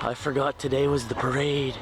I forgot today was the parade.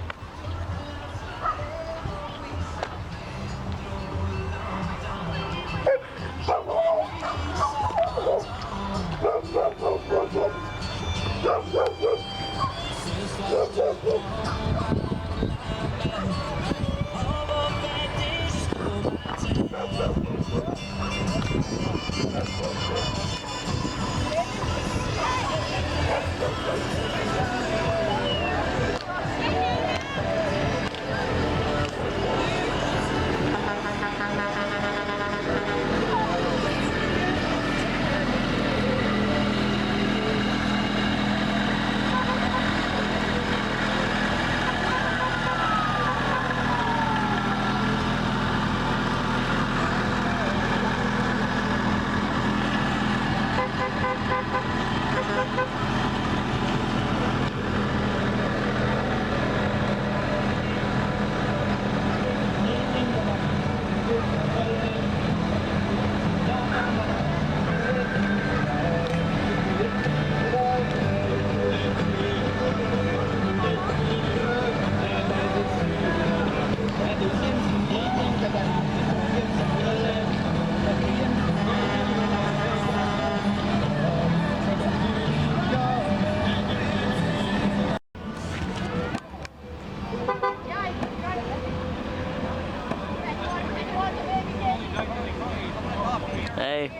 Hey.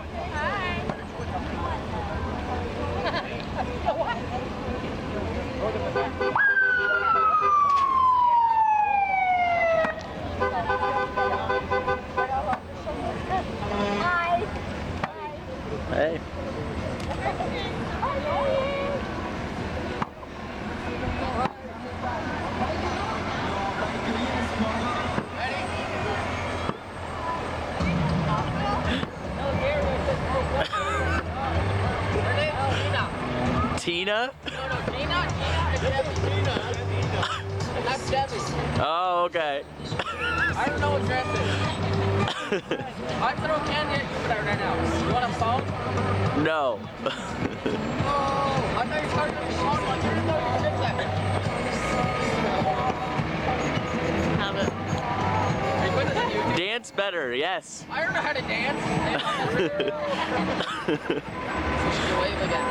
Hey. Tina? No, Tina and Debbie. Tina. That's Debbie. Oh, okay. I don't know what dress is. I throw candy at you right now. You want a phone? No. Oh, I thought you started to be phone one. You didn't know you did that. Have it. Are you better than you? Dance better, yes. I don't know how to dance. You wave again.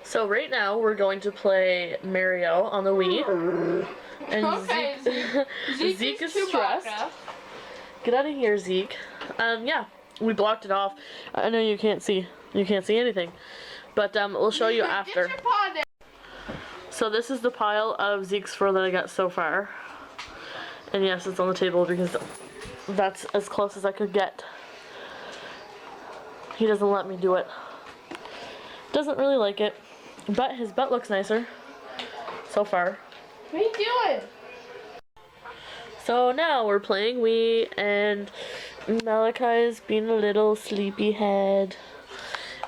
So right now we're going to play Mario on the Wii. And Okay, Zeke is stressed. Get out of here, Zeke. Yeah, we blocked it off. I know you can't see anything, but we'll show you after. Get your paw there. So this is the pile of Zeke's fur that I got so far. And yes, it's on the table because that's as close as I could get. He doesn't let me do it. Doesn't really like it, but his butt looks nicer so far. What are you doing? So now we're playing Wii, and Malachi's being a little sleepyhead.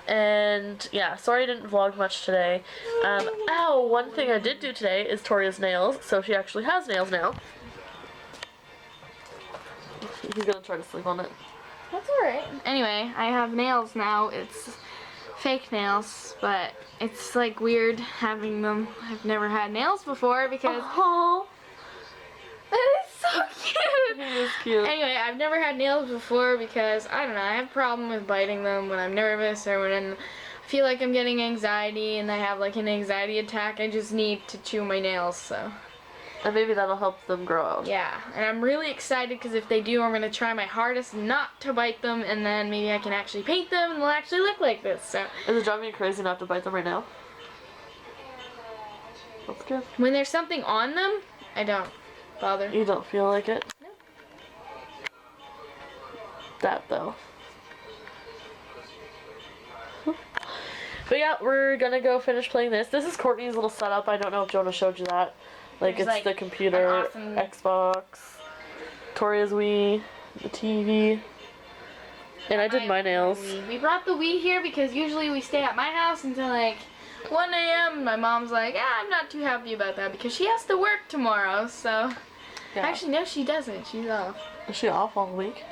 And yeah, sorry I didn't vlog much today. Ow, one thing I did do today is Toria's nails, so she actually has nails now. He's gonna try to sleep on it. That's alright. Anyway, I have nails now. It's fake nails, but it's like weird having them. I've never had nails before because... Oh, That is so cute! he is cute. Anyway, I've never had nails before because, I don't know, I have a problem with biting them when I'm nervous or when I feel like I'm getting anxiety and I have like an anxiety attack. I just need to chew my nails, so... And maybe that'll help them grow out. Yeah, and I'm really excited because if they do, I'm going to try my hardest not to bite them, and then maybe I can actually paint them and they'll actually look like this. So Is it driving you crazy not to bite them right now? That's good. when there's something on them, I don't bother. You don't feel like it? No. That though. But yeah, we're gonna go finish playing this. This is Courtney's little setup. I don't know if Jonah showed you that. Like, There's, it's like, the computer, an awesome- Xbox, Toria's Wii, the TV, and I did my nails. We brought the Wii here because usually we stay at my house until like 1 a.m. My mom's like, I'm not too happy about that because she has to work tomorrow, so. Yeah. Actually, no, she doesn't. She's off. Is she off all week?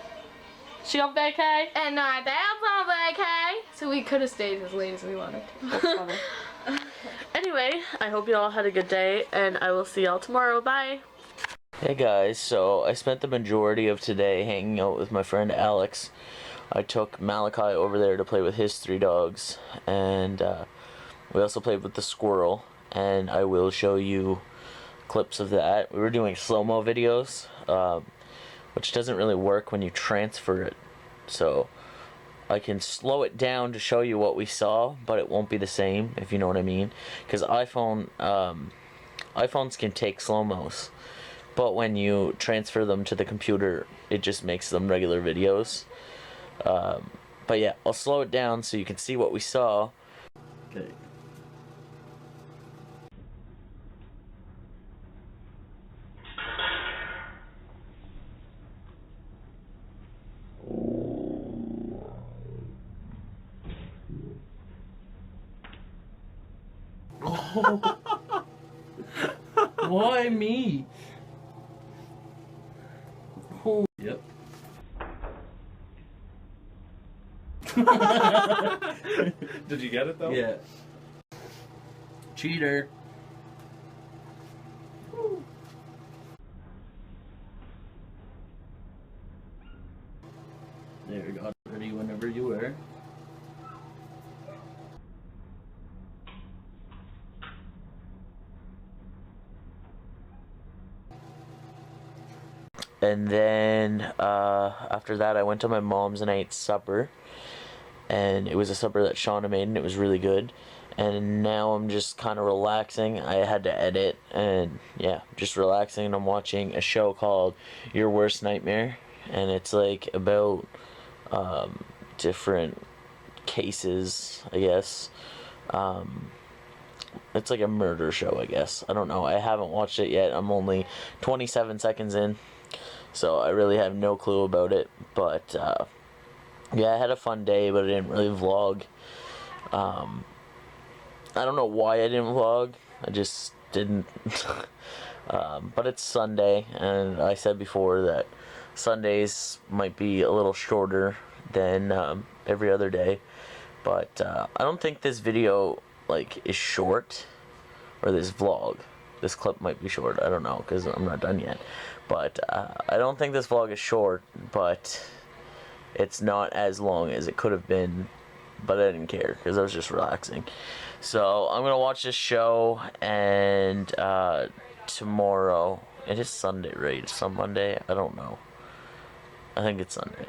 She on vacay? And our dad's on vacay, so we could have stayed as late as we wanted to. That's funny. Anyway, I hope you all had a good day, and I will see y'all tomorrow. Bye! Hey guys, so I spent the majority of today hanging out with my friend Alex. I took Malachi over there to play with his 3 dogs, and we also played with the squirrel, and I will show you clips of that. We were doing slow-mo videos, which doesn't really work when you transfer it, so I can slow it down to show you what we saw, but it won't be the same, if you know what I mean, because iPhones can take slow-mos, but when you transfer them to the computer, it just makes them regular videos. But yeah, I'll slow it down so you can see what we saw. Okay. Why me? Oh. Yep. Did you get it though? Yeah. Cheater. There, got ready whenever you were. And then after that, I went to my mom's and I ate supper. And it was a supper that Shauna made, and it was really good. And now I'm just kind of relaxing. I had to edit, and yeah, just relaxing. And I'm watching a show called Your Worst Nightmare, and it's like about different cases, I guess. It's like a murder show, I guess. I don't know. I haven't watched it yet. I'm only 27 seconds in, so I really have no clue about it. But yeah, I had a fun day, but I didn't really vlog. I don't know why I didn't vlog. I just didn't. But it's Sunday, and I said before that Sundays might be a little shorter than every other day. But I don't think this video is short, or this vlog. This clip might be short. I don't know, because I'm not done yet. But I don't think this vlog is short, but it's not as long as it could have been, but I didn't care because I was just relaxing. So I'm gonna watch this show, and tomorrow, it is Sunday, right? It's on Monday? I don't know. I think it's Sunday.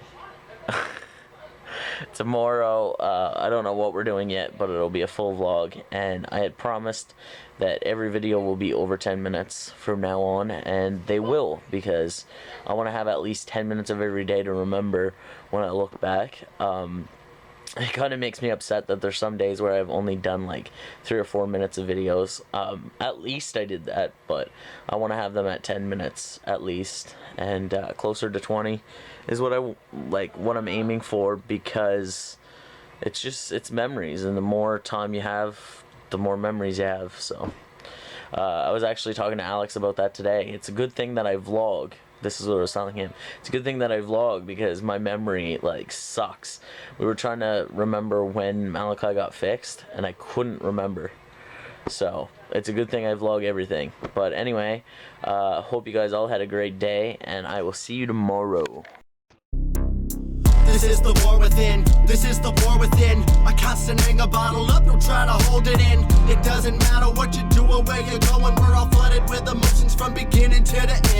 Tomorrow, I don't know what we're doing yet, but it'll be a full vlog, and I had promised that every video will be over 10 minutes from now on, and they will, because I want to have at least 10 minutes of every day to remember when I look back. It kind of makes me upset that there's some days where I've only done 3 or 4 minutes of videos. At least I did that, but I want to have them at 10 minutes at least, and closer to 20 is what what I'm aiming for, because it's memories, and the more time you have, the more memories you have. So I was actually talking to Alex about that today. It's a good thing that I vlog. This is what I was telling him. It's a good thing that I vlog, because my memory sucks. We were trying to remember when Malachi got fixed, and I couldn't remember. So it's a good thing I vlog everything. But anyway, hope you guys all had a great day, and I will see you tomorrow. This is the war within, this is the war within. A constant anger bottled up, don't try to hold it in. It doesn't matter what you do or where you're going, we're all flooded with emotions. from beginning to the